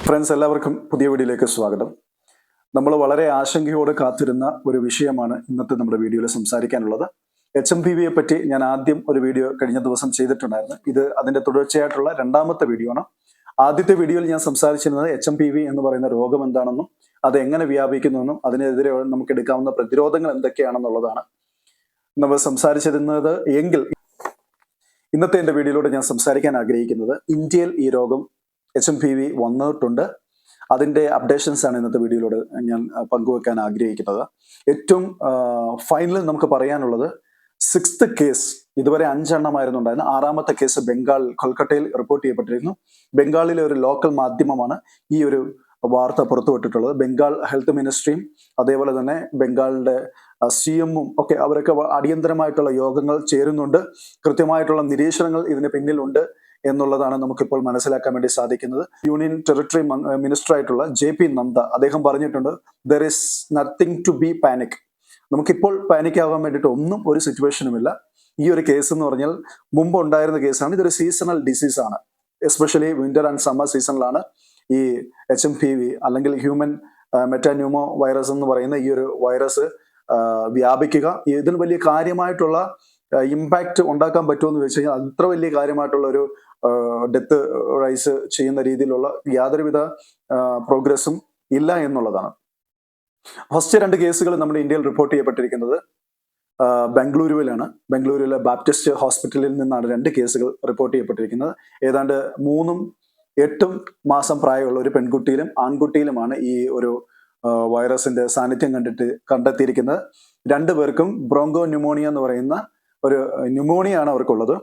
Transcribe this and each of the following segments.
Friends, എല്ലാവർക്കും പുതിയ വീഡിയോയിലേക്ക് സ്വാഗതം. നമ്മൾ വളരെ ആശങ്കയോടെ കാത്തിരുന്ന ഒരു വിഷയമാണ് ഇന്നത്തെ നമ്മുടെ വീഡിയോയിൽ സംസാരിക്കാനുള്ളത്. HMPVയെ പറ്റി ഞാൻ ആദ്യം ഒരു വീഡിയോ കഴിഞ്ഞ ദിവസം ചെയ്തിട്ടുണ്ടായിരുന്നു. ഇത് അതിന്റെ തുടർച്ചയായിട്ടുള്ള രണ്ടാമത്തെ വീഡിയോ ആണ്. ആദ്യത്തെ വീഡിയോയിൽ ഞാൻ സംസാരിച്ചിരുന്നത് HMPV എന്ന് പറയുന്ന രോഗം എന്താണെന്നും അത് എങ്ങനെ വ്യാപിക്കുന്നുവെന്നും അതിനെതിരെ നമുക്ക് എടുക്കാവുന്ന പ്രതിരോധങ്ങൾ എന്തൊക്കെയാണെന്നുള്ളതാണ് നമ്മൾ സംസാരിച്ചിരുന്നത്. എങ്കിൽ ഇന്നത്തെ എൻ്റെ വീഡിയോയിലൂടെ ഞാൻ സംസാരിക്കാൻ ആഗ്രഹിക്കുന്നത് ഇന്ത്യയിൽ ഈ രോഗം HMPV വന്നിട്ടുണ്ട്. അതിൻ്റെ അപ്ഡേഷൻസ് ആണ് ഇന്നത്തെ വീഡിയോയിലൂടെ ഞാൻ പങ്കുവെക്കാൻ ആഗ്രഹിക്കുന്നത്. ഏറ്റവും ഫൈനൽ നമുക്ക് പറയാനുള്ളത് 6th കേസ്, ഇതുവരെ 5 എണ്ണമായിരുന്നു ഉണ്ടായിരുന്നത്. 6ാമത്തെ കേസ് ബംഗാൾ കൊൽക്കട്ടയിൽ റിപ്പോർട്ട് ചെയ്യപ്പെട്ടിരുന്നു. ബംഗാളിലെ ഒരു ലോക്കൽ മാധ്യമമാണ് ഈ ഒരു വാർത്ത പുറത്തുവിട്ടിട്ടുള്ളത്. ബംഗാൾ ഹെൽത്ത് മിനിസ്ട്രിയും അതേപോലെ തന്നെ ബംഗാളിന്റെ CM-ഉം ഒക്കെ അവരൊക്കെ അടിയന്തരമായിട്ടുള്ള യോഗങ്ങൾ ചേരുന്നുണ്ട്. കൃത്യമായിട്ടുള്ള നിരീക്ഷണങ്ങൾ ഇതിന് പിന്നിലുണ്ട് എന്നുള്ളതാണ് നമുക്കിപ്പോൾ മനസ്സിലാക്കാൻ വേണ്ടി സാധിക്കുന്നത്. യൂണിയൻ ടെറിട്ടറി മിനിസ്റ്റർ ആയിട്ടുള്ള JP നദ്ദ അദ്ദേഹം പറഞ്ഞിട്ടുണ്ട്, there is nothing to be panic. നമുക്കിപ്പോൾ പാനിക് ആവാൻ വേണ്ടിയിട്ട് ഒരു സിറ്റുവേഷനുമില്ല. ഈ ഒരു കേസ് എന്ന് പറഞ്ഞാൽ മുമ്പ് ഉണ്ടായിരുന്ന കേസാണ്. ഇതൊരു സീസണൽ ഡിസീസ് ആണ്. എസ്പെഷ്യലി വിന്റർ ആൻഡ് സമ്മർ സീസണിലാണ് ഈ HMPV അല്ലെങ്കിൽ ഹ്യൂമൻ മെറ്റാന്യൂമോ വൈറസ് എന്ന് പറയുന്ന ഈ ഒരു വൈറസ് വ്യാപിക്കുക. ഇതിന് വലിയ കാര്യമായിട്ടുള്ള ഇമ്പാക്റ്റ് ഉണ്ടാക്കാൻ പറ്റുമെന്ന് വെച്ച് കഴിഞ്ഞാൽ അത്ര വലിയ കാര്യമായിട്ടുള്ള ഒരു ഡെത്ത് റൈസ് ചെയ്യുന്ന രീതിയിലുള്ള യാതൊരുവിധ പ്രോഗ്രസും ഇല്ല എന്നുള്ളതാണ്. ഫസ്റ്റ് 2 കേസുകൾ നമ്മുടെ ഇന്ത്യയിൽ റിപ്പോർട്ട് ചെയ്യപ്പെട്ടിരിക്കുന്നത് ബംഗളൂരുവിലാണ്. ബംഗളൂരുവിലെ ബാപ്റ്റിസ്റ്റ് ഹോസ്പിറ്റലിൽ നിന്നാണ് 2 കേസുകൾ റിപ്പോർട്ട് ചെയ്യപ്പെട്ടിരിക്കുന്നത്. ഏതാണ്ട് 3ഉം 8ഉം മാസം പ്രായമുള്ള ഒരു പെൺകുട്ടിയിലും ആൺകുട്ടിയിലുമാണ് ഈ ഒരു വൈറസിന്റെ സാന്നിധ്യം കണ്ടെത്തിയിരിക്കുന്നത്. 2 പേർക്കും ബ്രോങ്കോ ന്യൂമോണിയ എന്ന് പറയുന്ന ഒരു ന്യൂമോണിയാണ് അവർക്കുള്ളത്.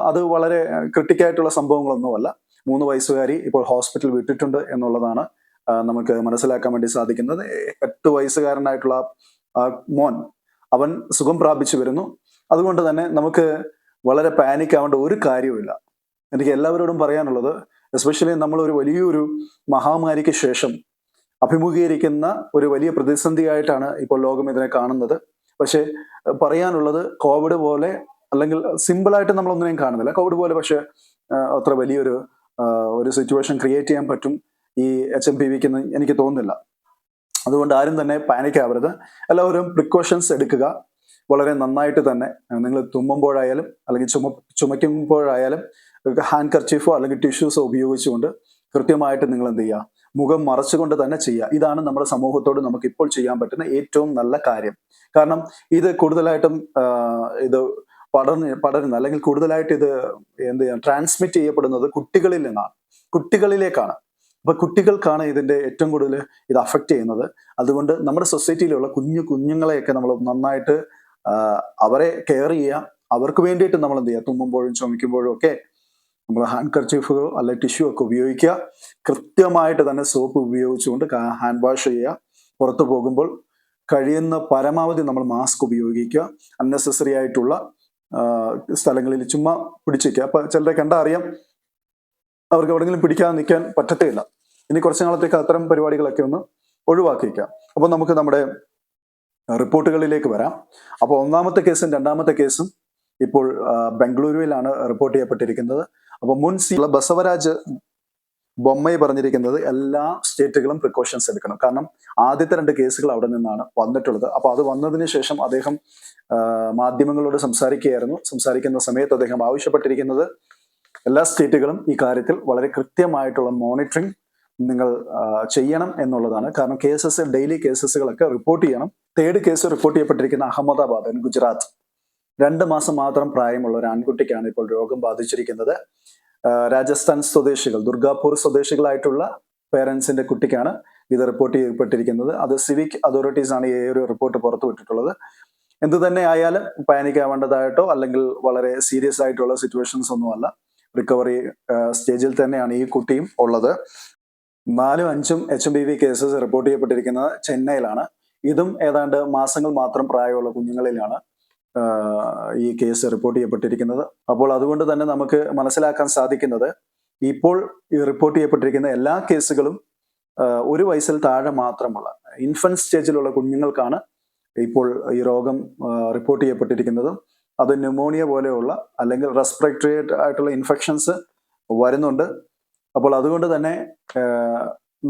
അത് വളരെ ക്രിട്ടിക്കായിട്ടുള്ള സംഭവങ്ങളൊന്നുമല്ല. 3 വയസ്സുകാരി ഇപ്പോൾ ഹോസ്പിറ്റൽ വിട്ടിട്ടുണ്ട് എന്നുള്ളതാണ് നമുക്ക് മനസ്സിലാക്കാൻ വേണ്ടി സാധിക്കുന്നത്. 8 വയസ്സുകാരനായിട്ടുള്ള മോൻ അവൻ സുഖം പ്രാപിച്ചു വരുന്നു. അതുകൊണ്ട് തന്നെ നമുക്ക് വളരെ പാനിക് ആവേണ്ട ഒരു കാര്യവുമില്ല. എനിക്ക് എല്ലാവരോടും പറയാനുള്ളത്, എസ്പെഷ്യലി നമ്മൾ ഒരു വലിയൊരു മഹാമാരിക്ക് ശേഷം അഭിമുഖീകരിക്കുന്ന ഒരു വലിയ പ്രതിസന്ധിയായിട്ടാണ് ഇപ്പോൾ ലോകം ഇതിനെ കാണുന്നത്. പക്ഷെ പറയാനുള്ളത്, കോവിഡ് പോലെ അല്ലെങ്കിൽ സിമ്പിളായിട്ട് നമ്മളൊന്നിനെയും കാണുന്നില്ല. കോവിഡ് പോലെ പക്ഷെ അത്ര വലിയൊരു സിറ്റുവേഷൻ ക്രിയേറ്റ് ചെയ്യാൻ പറ്റും ഈ HMPVക്ക് എനിക്ക് തോന്നുന്നില്ല. അതുകൊണ്ട് ആരും തന്നെ പാനിക് ആവരുത്. എല്ലാവരും പ്രിക്കോഷൻസ് എടുക്കുക. വളരെ നന്നായിട്ട് തന്നെ നിങ്ങൾ തുമ്മുമ്പോഴായാലും അല്ലെങ്കിൽ ചുമയ്ക്കുമ്പോഴായാലും ഹാൻഡ് കർച്ചീഫോ അല്ലെങ്കിൽ ടിഷ്യൂസോ ഉപയോഗിച്ചുകൊണ്ട് കൃത്യമായിട്ട് നിങ്ങൾ എന്ത് ചെയ്യുക, മുഖം മറച്ചുകൊണ്ട് തന്നെ ചെയ്യുക. ഇതാണ് നമ്മുടെ സമൂഹത്തോട് നമുക്ക് ഇപ്പോൾ ചെയ്യാൻ പറ്റുന്ന ഏറ്റവും നല്ല കാര്യം. കാരണം ഇത് കൂടുതലായിട്ടും ഇത് പടരുന്ന അല്ലെങ്കിൽ കൂടുതലായിട്ട് ഇത് ട്രാൻസ്മിറ്റ് ചെയ്യപ്പെടുന്നത് കുട്ടികളിലേക്കാണ്. അപ്പൊ കുട്ടികൾക്കാണ് ഇതിന്റെ ഏറ്റവും കൂടുതൽ ഇത് അഫക്റ്റ് ചെയ്യുന്നത്. അതുകൊണ്ട് നമ്മുടെ സൊസൈറ്റിയിലുള്ള കുഞ്ഞുങ്ങളെയൊക്കെ നമ്മൾ നന്നായിട്ട് അവരെ കെയർ ചെയ്യുക. അവർക്ക് വേണ്ടിയിട്ട് നമ്മൾ എന്ത് ചെയ്യുക, തുമ്മുമ്പോഴും ചുമയ്ക്കുമ്പോഴും ഒക്കെ നമ്മൾ ഹാൻഡ് കർച്ചീഫുകൾ അല്ലെങ്കിൽ ടിഷ്യൂ ഒക്കെ ഉപയോഗിക്കുക. കൃത്യമായിട്ട് തന്നെ സോപ്പ് ഉപയോഗിച്ചുകൊണ്ട് ഹാൻഡ് വാഷ് ചെയ്യുക. പുറത്തു പോകുമ്പോൾ കഴിയുന്ന പരമാവധി നമ്മൾ മാസ്ക് ഉപയോഗിക്കുക. അൺനെസസറി ആയിട്ടുള്ള സ്ഥലങ്ങളിൽ ചുമ്മാ പിടിച്ചിരിക്കുക. അപ്പൊ ചിലരെ കണ്ടാൽ അറിയാം, അവർക്ക് എവിടെയെങ്കിലും പിടിക്കാതെ നിൽക്കാൻ പറ്റത്തേയില്ല. ഇനി കുറച്ച് നാളത്തേക്ക് അത്തരം പരിപാടികളൊക്കെ ഒന്ന് ഒഴിവാക്കിക്കുക. അപ്പൊ നമുക്ക് നമ്മുടെ റിപ്പോർട്ടുകളിലേക്ക് വരാം. അപ്പോൾ 1ാമത്തെ കേസും 2ാമത്തെ കേസും ഇപ്പോൾ ബംഗളൂരുവിലാണ് റിപ്പോർട്ട് ചെയ്യപ്പെട്ടിരിക്കുന്നത്. അപ്പൊ മുൻ ബസവരാജ് ബൊമ്മൈ പറഞ്ഞിരിക്കുന്നത് എല്ലാ സ്റ്റേറ്റുകളും പ്രിക്കോഷൻസ് എടുക്കണം. കാരണം ആദ്യത്തെ 2 കേസുകൾ അവിടെ നിന്നാണ് വന്നിട്ടുള്ളത്. അപ്പൊ അത് വന്നതിന് ശേഷം അദ്ദേഹം മാധ്യമങ്ങളോട് സംസാരിക്കുന്ന സമയത്ത് അദ്ദേഹം ആവശ്യപ്പെട്ടിരിക്കുന്നത് എല്ലാ സ്റ്റേറ്റുകളും ഈ കാര്യത്തിൽ വളരെ കൃത്യമായിട്ടുള്ള മോണിറ്ററിംഗ് നിങ്ങൾ ചെയ്യണം എന്നുള്ളതാണ്. കാരണം ഡെയിലി കേസസുകളൊക്കെ റിപ്പോർട്ട് ചെയ്യണം. 3rd കേസ് റിപ്പോർട്ട് ചെയ്യപ്പെട്ടിരിക്കുന്ന അഹമ്മദാബാദ്, ഗുജറാത്ത്. 2 മാസം മാത്രം പ്രായമുള്ള ഒരു ആൺകുട്ടിക്കാണ് ഇപ്പോൾ രോഗം ബാധിച്ചിരിക്കുന്നത്. രാജസ്ഥാൻ സ്വദേശികൾ, ദുർഗാപൂർ സ്വദേശികളായിട്ടുള്ള പേരൻസിന്റെ കുട്ടിക്കാണ് ഇത് റിപ്പോർട്ട് ചെയ്യപ്പെട്ടിരിക്കുന്നത്. അത് സിവിക് അതോറിറ്റീസ് ആണ് ഈ ഒരു റിപ്പോർട്ട് പുറത്തുവിട്ടിട്ടുള്ളത്. എന്ത് തന്നെ ആയാലും പാനിക് ആവേണ്ടതായിട്ടോ അല്ലെങ്കിൽ വളരെ സീരിയസ് ആയിട്ടുള്ള സിറ്റുവേഷൻസ് ഒന്നുമല്ല. റിക്കവറി സ്റ്റേജിൽ തന്നെയാണ് ഈ കുട്ടിയും ഉള്ളത്. 4ഉം 5ഉം HMPV കേസസ് റിപ്പോർട്ട് ചെയ്യപ്പെട്ടിരിക്കുന്നത് ചെന്നൈയിലാണ്. ഇതും ഏതാണ്ട് മാസങ്ങൾ മാത്രം പ്രായമുള്ള കുഞ്ഞുങ്ങളിലാണ് ഈ കേസ് റിപ്പോർട്ട് ചെയ്യപ്പെട്ടിരിക്കുന്നത്. അപ്പോൾ അതുകൊണ്ട് തന്നെ നമുക്ക് മനസ്സിലാക്കാൻ സാധിക്കുന്നത്, ഇപ്പോൾ ഈ റിപ്പോർട്ട് ചെയ്യപ്പെട്ടിരിക്കുന്ന എല്ലാ കേസുകളും 1 വയസ്സിൽ താഴെ മാത്രമുള്ള ഇൻഫന്റ് സ്റ്റേജിലുള്ള കുഞ്ഞുങ്ങൾക്കാണ് ഇപ്പോൾ ഈ രോഗം റിപ്പോർട്ട് ചെയ്യപ്പെട്ടിരിക്കുന്നത്. അത് ന്യൂമോണിയ പോലെയുള്ള അല്ലെങ്കിൽ റെസ്പിറേറ്ററി ആയിട്ടുള്ള ഇൻഫെക്ഷൻസ് വരുന്നുണ്ട്. അപ്പോൾ അതുകൊണ്ട് തന്നെ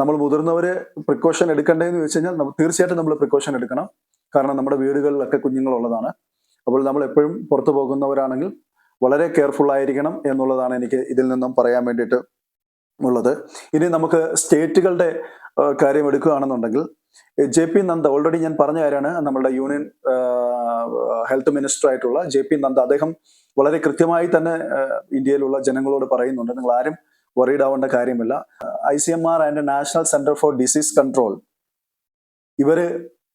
നമ്മൾ മുതിർന്നവർ പ്രിക്കോഷൻ എടുക്കേണ്ടതെന്ന് വെച്ച് കഴിഞ്ഞാൽ തീർച്ചയായിട്ടും നമ്മൾ പ്രിക്കോഷൻ എടുക്കണം. കാരണം നമ്മുടെ വീടുകളിലൊക്കെ കുഞ്ഞുങ്ങളുള്ളതാണ്. അപ്പോൾ നമ്മൾ എപ്പോഴും പുറത്തു പോകുന്നവരാണെങ്കിൽ വളരെ കെയർഫുൾ ആയിരിക്കണം എന്നുള്ളതാണ് എനിക്ക് ഇതിൽ നിന്നും പറയാൻ വേണ്ടിയിട്ട് ഉള്ളത്. ഇനി നമുക്ക് സ്റ്റേറ്റുകളുടെ കാര്യം എടുക്കുകയാണെന്നുണ്ടെങ്കിൽ JP നദ്ദ, ഓൾറെഡി ഞാൻ പറഞ്ഞ കാര്യമാണ്, നമ്മുടെ യൂണിയൻ ഹെൽത്ത് മിനിസ്റ്റർ ആയിട്ടുള്ള JP നദ്ദ, അദ്ദേഹം വളരെ കൃത്യമായി തന്നെ ഇന്ത്യയിലുള്ള ജനങ്ങളോട് പറയുന്നുണ്ട്, നിങ്ങൾ ആരും വറീഡ് ആവേണ്ട കാര്യമില്ല. ICMR and national centre for disease control ഇവര്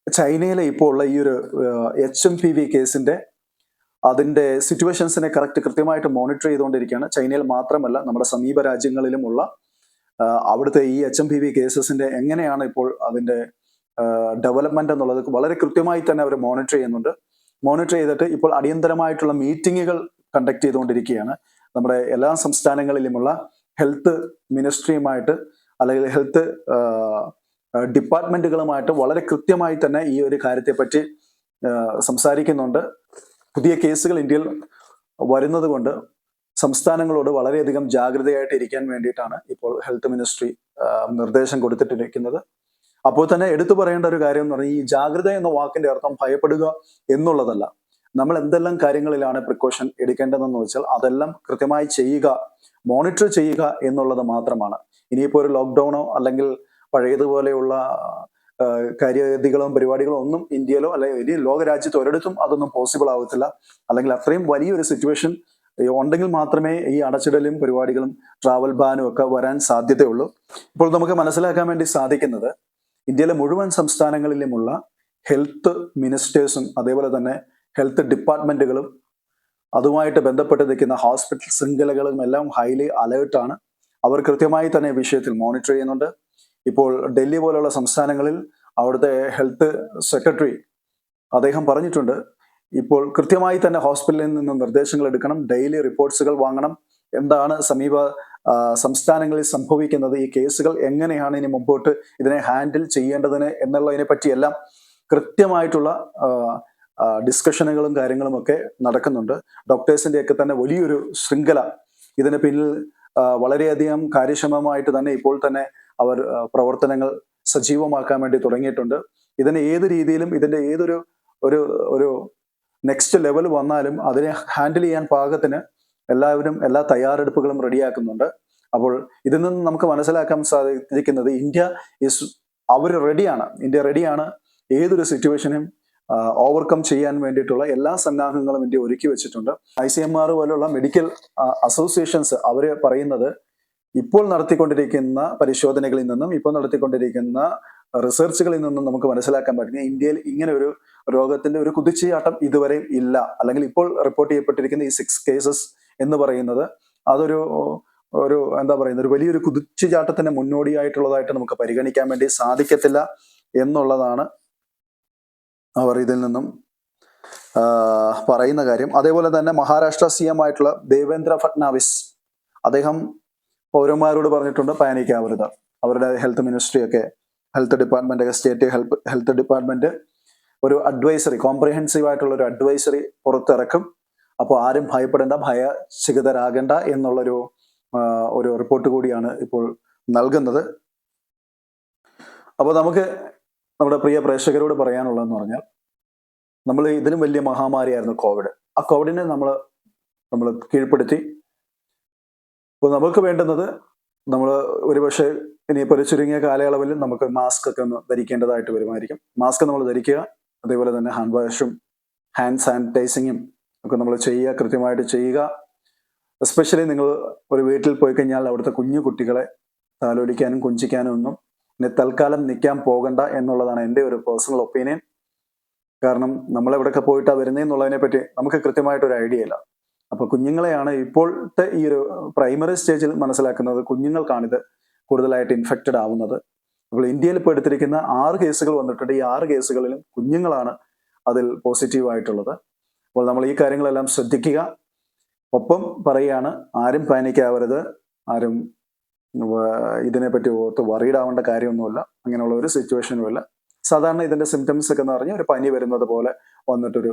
ചൈനയിലെ ഇപ്പോൾ ഉള്ള ഈ ഒരു HMPV കേസിന്റെ അതിന്റെ സിറ്റുവേഷൻസിനെ കൃത്യമായിട്ട് മോണിറ്റർ ചെയ്തുകൊണ്ടിരിക്കുകയാണ്. ചൈനയിൽ മാത്രമല്ല, നമ്മുടെ സമീപ രാജ്യങ്ങളിലുമുള്ള അവിടുത്തെ ഈ HMPV കേസസിന്റെ എങ്ങനെയാണ് ഇപ്പോൾ അതിന്റെ ഡെവലപ്മെന്റ് എന്നുള്ളത് വളരെ കൃത്യമായി തന്നെ അവർ മോണിറ്റർ ചെയ്യുന്നുണ്ട്. മോണിറ്റർ ചെയ്തിട്ട് ഇപ്പോൾ അടിയന്തരമായിട്ടുള്ള മീറ്റിങ്ങുകൾ കണ്ടക്ട് ചെയ്തുകൊണ്ടിരിക്കുകയാണ്. നമ്മുടെ എല്ലാ സംസ്ഥാനങ്ങളിലുമുള്ള ഹെൽത്ത് മിനിസ്ട്രിയുമായിട്ട് അല്ലെങ്കിൽ ഹെൽത്ത് ഡിപ്പാർട്ട്മെന്റുകളുമായിട്ട് വളരെ കൃത്യമായി തന്നെ ഈ ഒരു കാര്യത്തെപ്പറ്റി സംസാരിക്കുന്നുണ്ട്. പുതിയ കേസുകൾ ഇന്ത്യയിൽ വരുന്നത് കൊണ്ട് സംസ്ഥാനങ്ങളോട് വളരെയധികം ജാഗ്രതയായിട്ട് ഇരിക്കാൻ വേണ്ടിയിട്ടാണ് ഇപ്പോൾ ഹെൽത്ത് മിനിസ്ട്രി നിർദ്ദേശം കൊടുത്തിട്ടിരിക്കുന്നത്. അപ്പോൾ തന്നെ എടുത്തു പറയേണ്ട ഒരു കാര്യം എന്ന് പറഞ്ഞാൽ, ഈ ജാഗ്രത എന്ന വാക്കിന്റെ അർത്ഥം ഭയപ്പെടുക എന്നുള്ളതല്ല. നമ്മൾ എന്തെല്ലാം കാര്യങ്ങളിലാണ് പ്രിക്കോഷൻ എടുക്കേണ്ടതെന്ന് വെച്ചാൽ അതെല്ലാം കൃത്യമായി ചെയ്യുക, മോണിറ്റർ ചെയ്യുക എന്നുള്ളത് മാത്രമാണ്. ഇനിയിപ്പോൾ ഒരു ലോക്ക്ഡൌണോ അല്ലെങ്കിൽ പഴയതുപോലെയുള്ള കാര്യഗതികളും പരിപാടികളോ ഒന്നും ഇന്ത്യയിലോ അല്ലെങ്കിൽ ഇനി ലോകരാജ്യത്തോ ഒരിടത്തും അതൊന്നും പോസിബിൾ ആവത്തില്ല. അല്ലെങ്കിൽ അത്രയും വലിയൊരു സിറ്റുവേഷൻ ഉണ്ടെങ്കിൽ മാത്രമേ ഈ അടച്ചിടലും പരിപാടികളും ട്രാവൽ ബാനും ഒക്കെ വരാൻ സാധ്യതയുള്ളൂ. ഇപ്പോൾ നമുക്ക് മനസ്സിലാക്കാൻ വേണ്ടി സാധിക്കുന്നത്, ഇന്ത്യയിലെ മുഴുവൻ സംസ്ഥാനങ്ങളിലുമുള്ള ഹെൽത്ത് മിനിസ്റ്റേഴ്സും അതേപോലെ തന്നെ ഹെൽത്ത് ഡിപ്പാർട്ട്മെന്റുകളും അതുമായിട്ട് ബന്ധപ്പെട്ട് നിൽക്കുന്ന ഹോസ്പിറ്റൽ ശൃംഖലകളും എല്ലാം ഹൈലി അലേർട്ടാണ്. അവർ കൃത്യമായി തന്നെ വിഷയത്തിൽ മോണിറ്റർ ചെയ്യുന്നുണ്ട്. ഇപ്പോൾ ഡൽഹി പോലുള്ള സംസ്ഥാനങ്ങളിൽ അവിടുത്തെ ഹെൽത്ത് സെക്രട്ടറി അദ്ദേഹം പറഞ്ഞിട്ടുണ്ട്, ഇപ്പോൾ കൃത്യമായി തന്നെ ഹോസ്പിറ്റലിൽ നിന്ന് നിർദ്ദേശങ്ങൾ എടുക്കണം, ഡെയിലി റിപ്പോർട്ട്സുകൾ വാങ്ങണം, എന്താണ് സമീപ സംസ്ഥാനങ്ങളിൽ സംഭവിക്കുന്നത്, ഈ കേസുകൾ എങ്ങനെയാണ് ഇനി മുമ്പോട്ട് ഇതിനെ ഹാൻഡിൽ ചെയ്യേണ്ടതിന് എന്നുള്ളതിനെ പറ്റിയെല്ലാം കൃത്യമായിട്ടുള്ള ഡിസ്കഷനുകളും കാര്യങ്ങളും ഒക്കെ നടക്കുന്നുണ്ട്. ഡോക്ടേഴ്സിന്റെ ഒക്കെ തന്നെ വലിയൊരു ശൃംഖല ഇതിന് പിന്നിൽ വളരെയധികം കാര്യക്ഷമമായിട്ട് തന്നെ ഇപ്പോൾ തന്നെ അവർ പ്രവർത്തനങ്ങൾ സജീവമാക്കാൻ വേണ്ടി തുടങ്ങിയിട്ടുണ്ട്. ഇതിനെ ഏത് രീതിയിലും ഇതിന്റെ ഏതൊരു ഒരു നെക്സ്റ്റ് ലെവൽ വന്നാലും അതിനെ ഹാൻഡിൽ ചെയ്യാൻ പാകത്തിന് എല്ലാവരും എല്ലാ തയ്യാറെടുപ്പുകളും റെഡിയാക്കുന്നുണ്ട്. അപ്പോൾ ഇതിൽ നിന്ന് നമുക്ക് മനസ്സിലാക്കാൻ സാധിക്കുന്നത്, ഇന്ത്യ റെഡിയാണ് ഏതൊരു സിറ്റുവേഷനും ഓവർകം ചെയ്യാൻ വേണ്ടിയിട്ടുള്ള എല്ലാ സന്നാഹങ്ങളും ഇന്ത്യ ഒരുക്കി വെച്ചിട്ടുണ്ട്. ICMR പോലുള്ള മെഡിക്കൽ അസോസിയേഷൻസ് അവർ പറയുന്നത്, ഇപ്പോൾ നടത്തിക്കൊണ്ടിരിക്കുന്ന പരിശോധനകളിൽ നിന്നും ഇപ്പോൾ നടത്തിക്കൊണ്ടിരിക്കുന്ന റിസർച്ചുകളിൽ നിന്നും നമുക്ക് മനസ്സിലാക്കാൻ പറ്റുന്നത്, ഇന്ത്യയിൽ ഇങ്ങനെ ഒരു രോഗത്തിന്റെ ഒരു കുതിച്ചുചാട്ടം ഇതുവരെ ഇല്ല. അല്ലെങ്കിൽ ഇപ്പോൾ റിപ്പോർട്ട് ചെയ്യപ്പെട്ടിരിക്കുന്ന ഈ 6 കേസസ് എന്ന് പറയുന്നത് അതൊരു ഒരു വലിയൊരു കുതിച്ചുചാട്ടത്തിന് മുന്നോടിയായിട്ടുള്ളതായിട്ട് നമുക്ക് പരിഗണിക്കാൻ വേണ്ടി സാധിക്കത്തില്ല എന്നുള്ളതാണ് അവർ ഇതിൽ നിന്നും പറയുന്ന കാര്യം. അതേപോലെ തന്നെ മഹാരാഷ്ട്ര CM ആയിട്ടുള്ള ദേവേന്ദ്ര ഫട്നാവിസ് അദ്ദേഹം പൗരന്മാരോട് പറഞ്ഞിട്ടുണ്ട്, പാനിക്കാവരുത്. അവരുടെ ഹെൽത്ത് മിനിസ്ട്രി ഒക്കെ ഹെൽത്ത് ഡിപ്പാർട്ട്മെന്റ് ഒക്കെ സ്റ്റേറ്റ് ഹെൽത്ത് ഡിപ്പാർട്ട്മെന്റ് ഒരു അഡ്വൈസറി, കോംപ്രിഹെൻസീവ് ആയിട്ടുള്ള ഒരു അഡ്വൈസറി പുറത്തിറക്കും. അപ്പോൾ ആരും ഭയപ്പെടേണ്ട, ഭയചകിതരാകേണ്ട എന്നുള്ളൊരു ഒരു റിപ്പോർട്ട് കൂടിയാണ് ഇപ്പോൾ നൽകുന്നത്. അപ്പോൾ നമുക്ക് നമ്മുടെ പ്രിയ പ്രേക്ഷകരോട് പറയാനുള്ളതെന്ന് പറഞ്ഞാൽ, നമ്മൾ ഇതിലും വലിയ മഹാമാരിയായിരുന്നു കോവിഡ്. ആ കോവിഡിനെ നമ്മൾ കീഴ്പ്പെടുത്തി. അപ്പോൾ നമുക്ക് വേണ്ടുന്നത്, നമ്മൾ ഒരുപക്ഷെ ഇനിയിപ്പോൾ ഒരു ചുരുങ്ങിയ കാലയളവിൽ നമുക്ക് മാസ്ക് ഒക്കെ ഒന്ന് ധരിക്കേണ്ടതായിട്ട് വരുമായിരിക്കും. മാസ്ക് നമ്മൾ ധരിക്കുക, അതേപോലെ തന്നെ ഹാൻഡ് വാഷും ഹാൻഡ് സാനിറ്റൈസിങ്ങും ഒക്കെ നമ്മൾ കൃത്യമായിട്ട് ചെയ്യുക. എസ്പെഷ്യലി നിങ്ങൾ ഒരു വീട്ടിൽ പോയി കഴിഞ്ഞാൽ അവിടുത്തെ കുഞ്ഞു കുട്ടികളെ താലോലിക്കാനും കൊഞ്ചിക്കാനും ഒന്നും ഇനി തൽക്കാലം നിൽക്കാൻ പോകണ്ട എന്നുള്ളതാണ് എൻ്റെ ഒരു പേഴ്സണൽ ഒപ്പീനിയൻ. കാരണം നമ്മളെവിടെയൊക്കെ പോയിട്ടാണ് വരുന്നതെന്നുള്ളതിനെ പറ്റി നമുക്ക് കൃത്യമായിട്ടൊരു ഐഡിയ ഇല്ല. അപ്പോൾ കുഞ്ഞുങ്ങളെയാണ് ഇപ്പോഴത്തെ ഈ ഒരു പ്രൈമറി സ്റ്റേജിൽ മനസ്സിലാക്കുന്നത്, കുഞ്ഞുങ്ങൾക്കാണിത് കൂടുതലായിട്ട് ഇൻഫെക്റ്റഡ് ആവുന്നത്. അപ്പോൾ ഇന്ത്യയിൽ ഇപ്പോൾ എടുത്തിരിക്കുന്ന 6 കേസുകൾ വന്നിട്ടുണ്ട്. ഈ 6 കേസുകളിലും കുഞ്ഞുങ്ങളാണ് അതിൽ പോസിറ്റീവ് ആയിട്ടുള്ളത്. അപ്പോൾ നമ്മൾ ഈ കാര്യങ്ങളെല്ലാം ശ്രദ്ധിക്കുക. ഒപ്പം പറയുകയാണ്, ആരും പാനിക്കാവരുത്, ആരും ഇതിനെപ്പറ്റി ഓർത്ത് വറീഡ് ആവേണ്ട കാര്യമൊന്നുമില്ല. അങ്ങനെയുള്ള ഒരു സിറ്റുവേഷനുമില്ല. സാധാരണ ഇതിന്റെ സിംറ്റംസ് ഒക്കെ എന്ന് പറഞ്ഞാൽ ഒരു പനി വരുന്നത് പോലെ വന്നിട്ടൊരു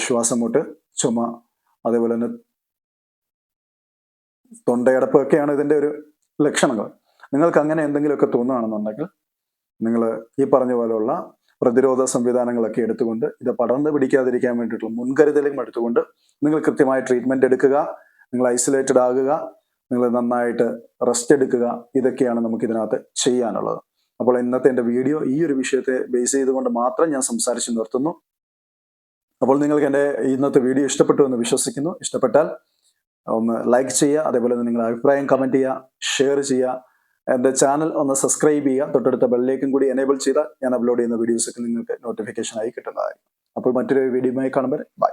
ശ്വാസമുട്ട്, ചുമ, അതേപോലെ തന്നെ തൊണ്ടയടപ്പ് ഒക്കെയാണ് ഇതിന്റെ ഒരു ലക്ഷണങ്ങൾ. നിങ്ങൾക്ക് അങ്ങനെ എന്തെങ്കിലുമൊക്കെ തോന്നുകയാണെന്നുണ്ടെങ്കിൽ നിങ്ങൾ ഈ പറഞ്ഞ പോലെയുള്ള പ്രതിരോധ സംവിധാനങ്ങളൊക്കെ എടുത്തുകൊണ്ട് ഇത് പടർന്നു പിടിക്കാതിരിക്കാൻ വേണ്ടിയിട്ടുള്ള മുൻകരുതലും എടുത്തുകൊണ്ട് നിങ്ങൾ കൃത്യമായ ട്രീറ്റ്മെന്റ് എടുക്കുക, നിങ്ങൾ ഐസൊലേറ്റഡ് ആകുക, നിങ്ങൾ നന്നായിട്ട് റെസ്റ്റ് എടുക്കുക. ഇതൊക്കെയാണ് നമുക്ക് ഇതിനകത്ത് ചെയ്യാനുള്ളത്. അപ്പോൾ ഇന്നത്തെ എൻ്റെ വീഡിയോ ഈ ഒരു വിഷയത്തെ ബേസ് ചെയ്തുകൊണ്ട് മാത്രം ഞാൻ സംസാരിച്ച് നിർത്തുന്നു. അപ്പോൾ നിങ്ങൾക്ക് എൻ്റെ ഇന്നത്തെ വീഡിയോ ഇഷ്ടപ്പെട്ടു എന്ന് വിശ്വസിക്കുന്നു. ഇഷ്ടപ്പെട്ടാൽ ഒന്ന് ലൈക്ക് ചെയ്യുക, അതേപോലെ തന്നെ നിങ്ങളുടെ അഭിപ്രായം കമൻറ്റ് ചെയ്യുക, ഷെയർ ചെയ്യുക. എൻ്റെ ചാനൽ ഒന്ന് സബ്സ്ക്രൈബ് ചെയ്യുക. തൊട്ടടുത്ത ബെല്ലിലേക്കും കൂടി എനേബിൾ ചെയ്താൽ ഞാൻ അപ്ലോഡ് ചെയ്യുന്ന വീഡിയോസൊക്കെ നിങ്ങൾക്ക് നോട്ടിഫിക്കേഷനായി കിട്ടുന്നതായിരിക്കും. അപ്പോൾ മറ്റൊരു വീഡിയോയുമായി കാണുമ്പോൾ ബൈ.